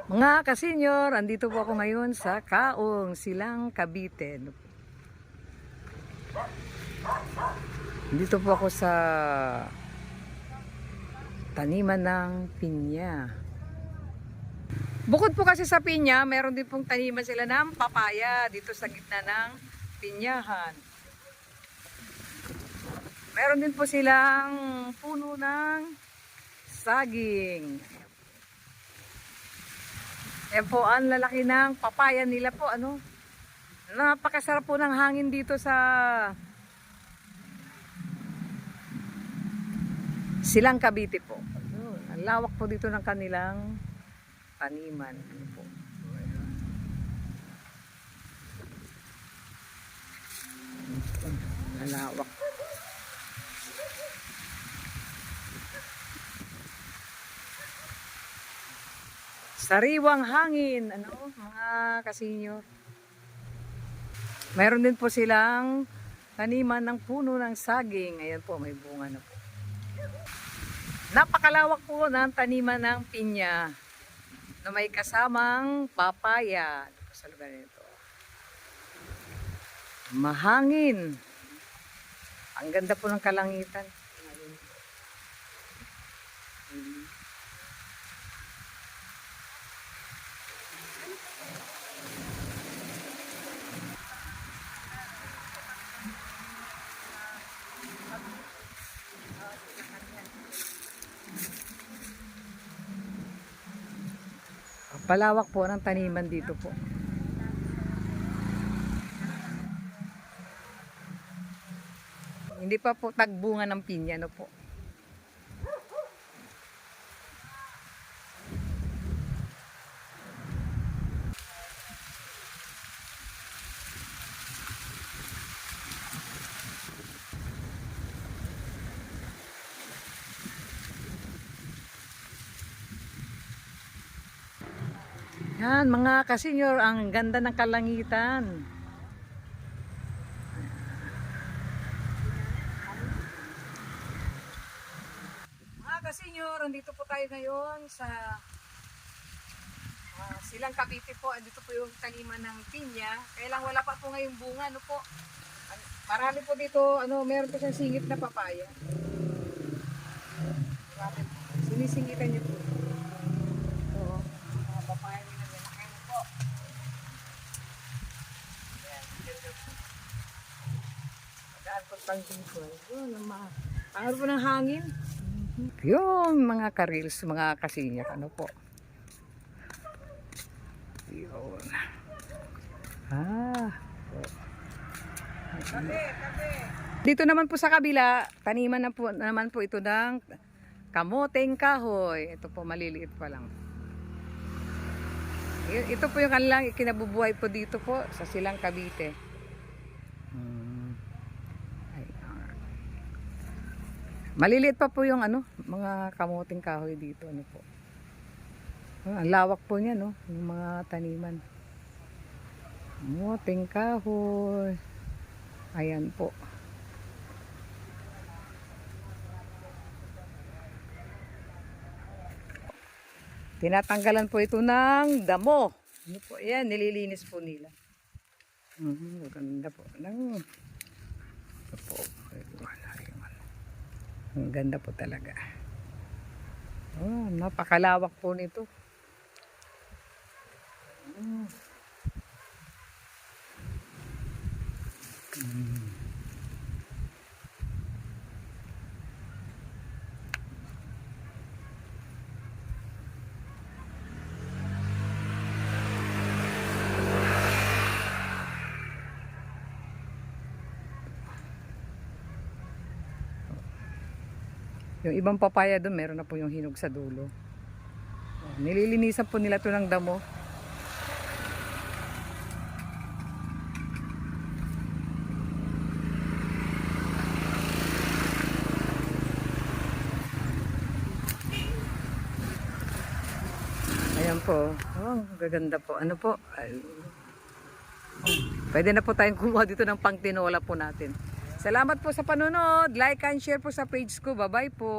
Mga kasenyor, andito po ako ngayon sa Kaong, Silang, Cavite. Dito po ako sa taniman ng pinya. Bukod po kasi sa pinya, meron din pong taniman sila ng papaya dito sa gitna ng pinyahan. Meron din po silang puno ng saging. Yan po ang lalaki ng papaya nila po, ano. Napakasarap po ng hangin dito sa Silang, Cavite po. Ang lawak po dito ng kanilang taniman. Ano po. Ang lawak. Sariwang hangin, ano, mga kasenyor. Mayroon din po silang taniman ng puno ng saging. Ayan po, may bunga na po. Napakalawak po ng taniman ng pinya na may kasamang papaya dito sa lugar nito. Mahangin. Ang ganda po ng kalangitan. Palawak po ng taniman dito po. Hindi pa po tagbunga ng pinya, no po. Yan, mga kasenyor, ang ganda ng kalangitan. Mga kasenyor, andito po tayo ngayon sa Silang, Cavite po. Andito po yung taniman ng pinya. Kaya lang wala pa po ngayong bunga, ano po. Marami po dito, ano, meron po siyang singit na papaya. Sinisingitan niyo po. Oo, mga papaya nila. Pangar po ng hangin. Yung mga karils, mga kasenyor, ano po. Yun. Dito naman po sa kabila, taniman na po, naman po ito ng kamoteng kahoy. Ito po, maliliit pa lang. Ito po yung kanilang ikinabubuhay po dito po sa Silang, Cavite. Maliliit pa po yung ano, mga kamuting kahoy dito, ano po. Ang lawak po niya, no, yung mga taniman. Kamuting kahoy. Ayan po. Tinatanggalan po ito ng damo. Ano po, ayan, nililinis po nila. Maganda po. Ito po. Ang ganda po talaga. Oh, napakalawak po nito. Yung ibang papaya doon, meron na po yung hinog sa dulo. Nililinisan po nila ito ng damo. Ayan po. Oh, gaganda po. Ano po? Pwede na po tayong kumuha dito ng pangtinola po natin. Salamat po sa panonood. Like and share po sa page ko. Bye-bye po.